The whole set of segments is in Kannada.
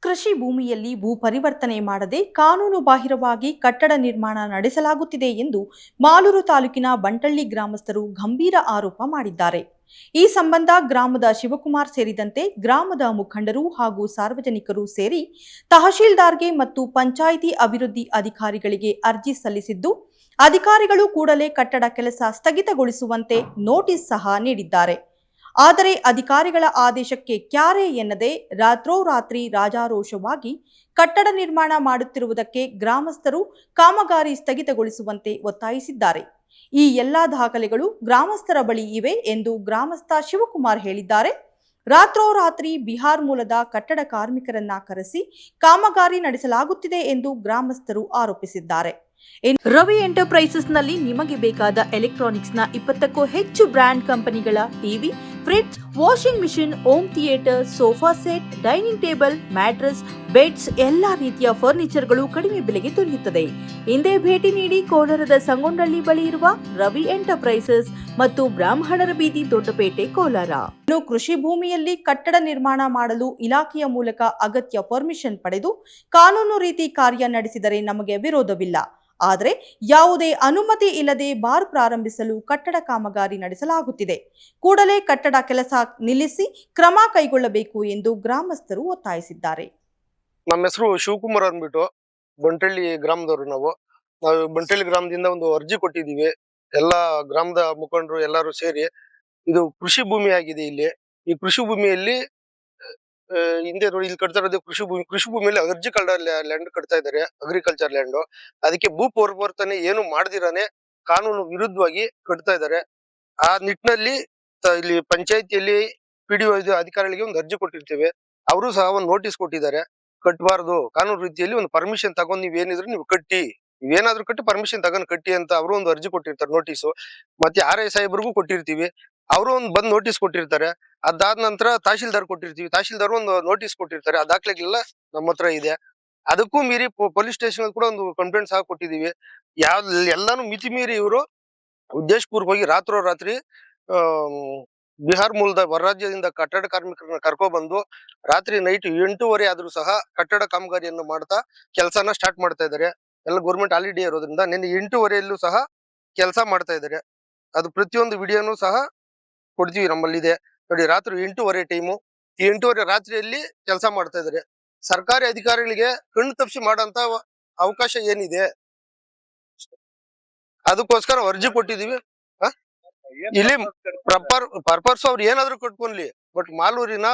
ಕೃಷಿ ಭೂಮಿಯಲ್ಲಿ ಭೂ ಪರಿವರ್ತನೆ ಮಾಡದೆ ಕಾನೂನು ಬಾಹಿರವಾಗಿ ಕಟ್ಟಡ ನಿರ್ಮಾಣ ನಡೆಸಲಾಗುತ್ತಿದೆ ಎಂದು ಮಾಲೂರು ತಾಲೂಕಿನ ಬಂಟಳ್ಳಿ ಗ್ರಾಮಸ್ಥರು ಗಂಭೀರ ಆರೋಪ ಮಾಡಿದ್ದಾರೆ. ಈ ಸಂಬಂಧ ಗ್ರಾಮದ ಶಿವಕುಮಾರ್ ಸೇರಿದಂತೆ ಗ್ರಾಮದ ಮುಖಂಡರು ಹಾಗೂ ಸಾರ್ವಜನಿಕರು ಸೇರಿ ತಹಶೀಲ್ದಾರ್ಗೆ ಮತ್ತು ಪಂಚಾಯಿತಿ ಅಭಿವೃದ್ಧಿ ಅಧಿಕಾರಿಗಳಿಗೆ ಅರ್ಜಿ ಸಲ್ಲಿಸಿದ್ದು, ಅಧಿಕಾರಿಗಳು ಕೂಡಲೇ ಕಟ್ಟಡ ಕೆಲಸ ಸ್ಥಗಿತಗೊಳಿಸುವಂತೆ ನೋಟಿಸ್ ಸಹ ನೀಡಿದ್ದಾರೆ. ಆದರೆ ಅಧಿಕಾರಿಗಳ ಆದೇಶಕ್ಕೆ ಕ್ಯಾರೆ ಎನ್ನದೆ ರಾತ್ರೋರಾತ್ರಿ ರಾಜಾರೋಷವಾಗಿ ಕಟ್ಟಡ ನಿರ್ಮಾಣ ಮಾಡುತ್ತಿರುವುದಕ್ಕೆ ಗ್ರಾಮಸ್ಥರು ಕಾಮಗಾರಿ ಸ್ಥಗಿತಗೊಳಿಸುವಂತೆ ಒತ್ತಾಯಿಸಿದ್ದಾರೆ. ಈ ಎಲ್ಲಾ ದಾಖಲೆಗಳು ಗ್ರಾಮಸ್ಥರ ಬಳಿ ಇವೆ ಎಂದು ಗ್ರಾಮಸ್ಥ ಶಿವಕುಮಾರ್ ಹೇಳಿದ್ದಾರೆ. ರಾತ್ರೋರಾತ್ರಿ ಬಿಹಾರ್ ಮೂಲದ ಕಟ್ಟಡ ಕಾರ್ಮಿಕರನ್ನ ಕರೆಸಿ ಕಾಮಗಾರಿ ನಡೆಸಲಾಗುತ್ತಿದೆ ಎಂದು ಗ್ರಾಮಸ್ಥರು ಆರೋಪಿಸಿದ್ದಾರೆ. ರವಿ ಎಂಟರ್ಪ್ರೈಸಸ್ನಲ್ಲಿ ನಿಮಗೆ ಬೇಕಾದ ಎಲೆಕ್ಟ್ರಾನಿಕ್ಸ್ನ 20ಕ್ಕೂ ಹೆಚ್ಚು ಬ್ರ್ಯಾಂಡ್ ಕಂಪನಿಗಳ TV, fridge, washing machine, home theatre, sofa set, dining table, mattress, beds ಎಲ್ಲಾ ರೀತಿಯ ಫರ್ನಿಚರ್ಗಳು ಕಡಿಮೆ ಬೆಲೆಗೆ ದೊರೆಯುತ್ತದೆ. ಹಿಂದೆ ಭೇಟಿ ನೀಡಿ ಕೋಲಾರದ ಸಂಗೊಂಡಳ್ಳಿ ಬಳಿ ಇರುವ ರವಿ ಎಂಟರ್ಪ್ರೈಸಸ್ ಮತ್ತು ಬ್ರಾಹ್ಮಣರ ಬೀದಿ, ದೊಡ್ಡಪೇಟೆ, ಕೋಲಾರ. ಇನ್ನು ಕೃಷಿ ಭೂಮಿಯಲ್ಲಿ ಕಟ್ಟಡ ನಿರ್ಮಾಣ ಮಾಡಲು ಇಲಾಖೆಯ ಮೂಲಕ ಅಗತ್ಯ ಪರ್ಮಿಷನ್ ಪಡೆದು ಕಾನೂನು ರೀತಿ ಕಾರ್ಯ ನಡೆಸಿದರೆ ನಮಗೆ ವಿರೋಧವಿಲ್ಲ. ಆದರೆ ಯಾವುದೇ ಅನುಮತಿ ಇಲ್ಲದೆ ಬಾರ್ ಪ್ರಾರಂಭಿಸಲು ಕಟ್ಟಡ ಕಾಮಗಾರಿ ನಡೆಸಲಾಗುತ್ತಿದೆ. ಕೂಡಲೇ ಕಟ್ಟಡ ಕೆಲಸ ನಿಲ್ಲಿಸಿ ಕ್ರಮ ಕೈಗೊಳ್ಳಬೇಕು ಎಂದು ಗ್ರಾಮಸ್ಥರು ಒತ್ತಾಯಿಸಿದ್ದಾರೆ. ನಮ್ಮ ಹೆಸರು ಶಿವಕುಮಾರ್ ಅಂದ್ಬಿಟ್ಟು ಬಂಟಳ್ಳಿ ಗ್ರಾಮದವರು. ನಾವು ಬಂಟಳ್ಳಿ ಗ್ರಾಮದಿಂದ ಒಂದು ಅರ್ಜಿ ಕೊಟ್ಟಿದ್ದೀವಿ. ಎಲ್ಲಾ ಗ್ರಾಮದ ಮುಖಂಡರು ಎಲ್ಲರೂ ಸೇರಿ. ಇದು ಕೃಷಿ ಭೂಮಿ ಆಗಿದೆ. ಇಲ್ಲಿ ಈ ಕೃಷಿ ಭೂಮಿಯಲ್ಲಿ ಹಿಂದೆ ನೋಡಿ ಇಲ್ಲಿ ಕಟ್ತಾ ಇರೋದು ಕೃಷಿ ಭೂಮಿಯಲ್ಲಿ ಅಗ್ರಿಕಲ್ಚರ್ ಲ್ಯಾಂಡ್ ಕಟ್ತಾ ಇದ್ದಾರೆ, ಅಗ್ರಿಕಲ್ಚರ್ ಲ್ಯಾಂಡ್. ಅದಕ್ಕೆ ಭೂ ಪರಿವರ್ತನೆ ಏನು ಮಾಡ್ದಿರಾನೆ ಕಾನೂನು ವಿರುದ್ಧವಾಗಿ ಕಟ್ತಾ ಇದ್ದಾರೆ. ಆ ನಿಟ್ಟಿನಲ್ಲಿ ಇಲ್ಲಿ ಪಂಚಾಯತಿಯಲ್ಲಿ PDO ಅಧಿಕಾರಿಗಳಿಗೆ ಒಂದು ಅರ್ಜಿ ಕೊಟ್ಟಿರ್ತೇವೆ. ಅವರು ಸಹ ಒಂದು ನೋಟಿಸ್ ಕೊಟ್ಟಿದ್ದಾರೆ. ಕಟ್ಟಬಾರ್ದು, ಕಾನೂನು ರೀತಿಯಲ್ಲಿ ಒಂದು ಪರ್ಮಿಷನ್ ತಗೊಂಡು ನೀವೇನಿದ್ರು ನೀವು ಕಟ್ಟಿ, ನೀವೇನಾದ್ರೂ ಕಟ್ಟಿ ಪರ್ಮಿಷನ್ ತಗೊಂಡ್ ಕಟ್ಟಿ ಅಂತ ಅವರು ಒಂದು ಅರ್ಜಿ ಕೊಟ್ಟಿರ್ತಾರೆ, ನೋಟಿಸ್. ಮತ್ತೆ RI ಸಾಹೇಬ್ರಿಗೂ ಕೊಟ್ಟಿರ್ತೀವಿ, ಅವರು ಒಂದು ಬಂದ್ ನೋಟಿಸ್ ಕೊಟ್ಟಿರ್ತಾರೆ. ಅದಾದ ನಂತರ ತಹಶೀಲ್ದಾರ್ ಕೊಟ್ಟಿರ್ತೀವಿ, ತಹಶೀಲ್ದಾರ್ ಒಂದು ನೋಟಿಸ್ ಕೊಟ್ಟಿರ್ತಾರೆ. ಆ ದಾಖಲೆಗಳೆಲ್ಲ ನಮ್ಮ ಹತ್ರ ಇದೆ. ಅದಕ್ಕೂ ಮೀರಿ ಪೊಲೀಸ್ ಸ್ಟೇಷನ್ ಕೂಡ ಒಂದು ಕಂಪ್ಲೇಂಟ್ ಸಹ ಕೊಟ್ಟಿದೀವಿ. ಎಲ್ಲಾನು ಮಿತಿ ಮೀರಿ ಇವರು ಉದ್ದೇಶಪೂರ್ವಕವಾಗಿ ರಾತ್ರೋರಾತ್ರಿ ಬಿಹಾರ್ ಮೂಲದ ಹೊರ ರಾಜ್ಯದಿಂದ ಕಟ್ಟಡ ಕಾರ್ಮಿಕರನ್ನ ಕರ್ಕೊಬಂದು ರಾತ್ರಿ ನೈಟ್ 8:30 ಆದ್ರೂ ಸಹ ಕಟ್ಟಡ ಕಾಮಗಾರಿಯನ್ನು ಮಾಡ್ತಾ ಕೆಲಸನ ಸ್ಟಾರ್ಟ್ ಮಾಡ್ತಾ ಇದ್ದಾರೆ. ಎಲ್ಲ ಗೌರ್ಮೆಂಟ್ ಹಾಲಿಡೇ ಇರೋದ್ರಿಂದ ನಿನ್ನೆ 8:30 ಸಹ ಕೆಲಸ ಮಾಡ್ತಾ ಇದ್ದಾರೆ. ಅದು ಪ್ರತಿಯೊಂದು ವಿಡಿಯೋನು ಸಹ ಕೊಡ್ತೀವಿ, ನಮ್ಮಲ್ಲಿದೆ ನೋಡಿ. ರಾತ್ರಿ 8:30 ಟೈಮು, 8:30 ರಾತ್ರಿಯಲ್ಲಿ ಕೆಲಸ ಮಾಡ್ತಾ ಇದ್ದಾರೆ. ಸರ್ಕಾರಿ ಅಧಿಕಾರಿಗಳಿಗೆ ಕಣ್ಣು ತಪ್ಪಿಸಿ ಮಾಡೋಂತ ಅವಕಾಶ ಏನಿದೆ? ಅದಕ್ಕೋಸ್ಕರ ಅರ್ಜಿ ಕೊಟ್ಟಿದೀವಿ. ಇಲ್ಲಿ ಪರ್ಪರ್ಸ್ ಅವ್ರು ಏನಾದ್ರು ಕಟ್ಕೊಂಡ್ಲಿ, ಬಟ್ ಮಾಲೂರಿನ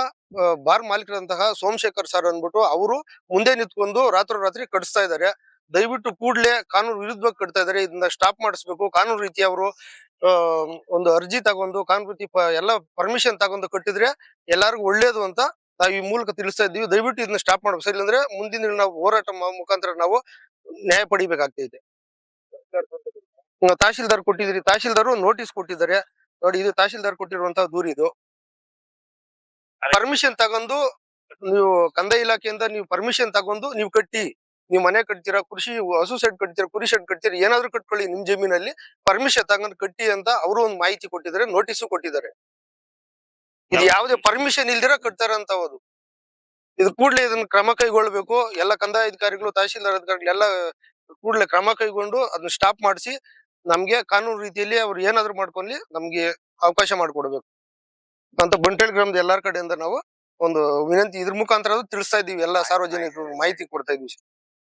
ಬಾರ್ ಮಾಲೀಕರಂತಹ ಸೋಮಶೇಖರ್ ಸರ್ ಅಂದ್ಬಿಟ್ಟು ಅವರು ಮುಂದೆ ನಿಂತ್ಕೊಂಡು ರಾತ್ರೋರಾತ್ರಿ ಕಟ್ಸ್ತಾ ಇದ್ದಾರೆ. ದಯವಿಟ್ಟು ಕೂಡ್ಲೆ ಕಾನೂನು ವಿರುದ್ಧವಾಗಿ ಕಟ್ತಾ ಇದ್ದಾರೆ. ಇದನ್ನ ಸ್ಟಾಪ್ ಮಾಡಿಸ್ಬೇಕು. ಕಾನೂನು ರೀತಿ ಅವರು ಒಂದು ಅರ್ಜಿ ತಗೊಂಡು ಕಾನೂನು ರೀತಿ ಎಲ್ಲ ಪರ್ಮಿಷನ್ ತಗೊಂಡು ಕಟ್ಟಿದ್ರೆ ಎಲ್ಲಾರ್ಗು ಒಳ್ಳೇದು ಅಂತ ನಾವು ಈ ಮೂಲಕ ತಿಳಿಸ್ತಾ ಇದ್ದೀವಿ. ದಯವಿಟ್ಟು ಇದನ್ನ ಸ್ಟಾಪ್ ಮಾಡ್ಬೇಕು. ಇಲ್ಲಾಂದ್ರೆ ಮುಂದಿನ ದಿನ ನಾವು ಹೋರಾಟ ಮುಖಾಂತರ ನಾವು ನ್ಯಾಯ ಪಡಿಬೇಕಾಗ್ತೈತೆ. ತಹಶೀಲ್ದಾರ್ ಕೊಟ್ಟಿದ್ರಿ, ತಹಶೀಲ್ದಾರ್ ನೋಟಿಸ್ ಕೊಟ್ಟಿದ್ದಾರೆ ನೋಡಿ. ಇದು ತಹಶೀಲ್ದಾರ್ ಕೊಟ್ಟಿರುವಂತಹ ದೂರ. ಇದು ಪರ್ಮಿಷನ್ ತಗೊಂಡು ನೀವು ಕಂದಾಯ ಇಲಾಖೆಯಿಂದ ನೀವು ಪರ್ಮಿಷನ್ ತಗೊಂಡು ನೀವು ಕಟ್ಟಿ, ನೀವು ಮನೆ ಕಟ್ತೀರಾ, ಕೃಷಿ ಹಸು ಶೆಡ್ ಕಟ್ತೀರಾ, ಕುರಿ ಶೆಡ್ ಕಟ್ತೀರಾ, ಏನಾದ್ರು ಕಟ್ಕೊಳ್ಳಿ ನಿಮ್ ಜಮೀನಲ್ಲಿ, ಪರ್ಮಿಷನ್ ತಗೊಂಡು ಕಟ್ಟಿ ಅಂತ ಅವರು ಒಂದು ಮಾಹಿತಿ ಕೊಟ್ಟಿದ್ದಾರೆ, ನೋಟಿಸ್ ಕೊಟ್ಟಿದ್ದಾರೆ. ಇದು ಯಾವುದೇ ಪರ್ಮಿಷನ್ ಇಲ್ದಿರ ಕಟ್ತಾರ ಅಂತ ಹೋದು. ಇದು ಕೂಡಲೇ ಇದನ್ನ ಕ್ರಮ ಕೈಗೊಳ್ಳಬೇಕು. ಎಲ್ಲ ಕಂದಾಯ ಅಧಿಕಾರಿಗಳು, ತಹಶೀಲ್ದಾರ್ ಅಧಿಕಾರಿಗಳು ಎಲ್ಲ ಕೂಡಲೇ ಕ್ರಮ ಕೈಗೊಂಡು ಅದನ್ನ ಸ್ಟಾಪ್ ಮಾಡಿಸಿ ನಮ್ಗೆ ಕಾನೂನು ರೀತಿಯಲ್ಲಿ ಅವ್ರು ಏನಾದ್ರು ಮಾಡ್ಕೊಳ್ಳಿ, ನಮ್ಗೆ ಅವಕಾಶ ಮಾಡಿಕೊಡ್ಬೇಕು ಅಂತ ಬಂಟಳ್ಳಿ ಗ್ರಾಮದ ಎಲ್ಲಾರ ಕಡೆಯಿಂದ ನಾವು ಒಂದು ವಿನಂತಿ ಇದ್ರ ಮುಖಾಂತರ ತಿಳಿಸ್ತಾ ಇದೀವಿ. ಎಲ್ಲ ಸಾರ್ವಜನಿಕರು ಮಾಹಿತಿ ಕೊಡ್ತಾ ಇದೀವಿ.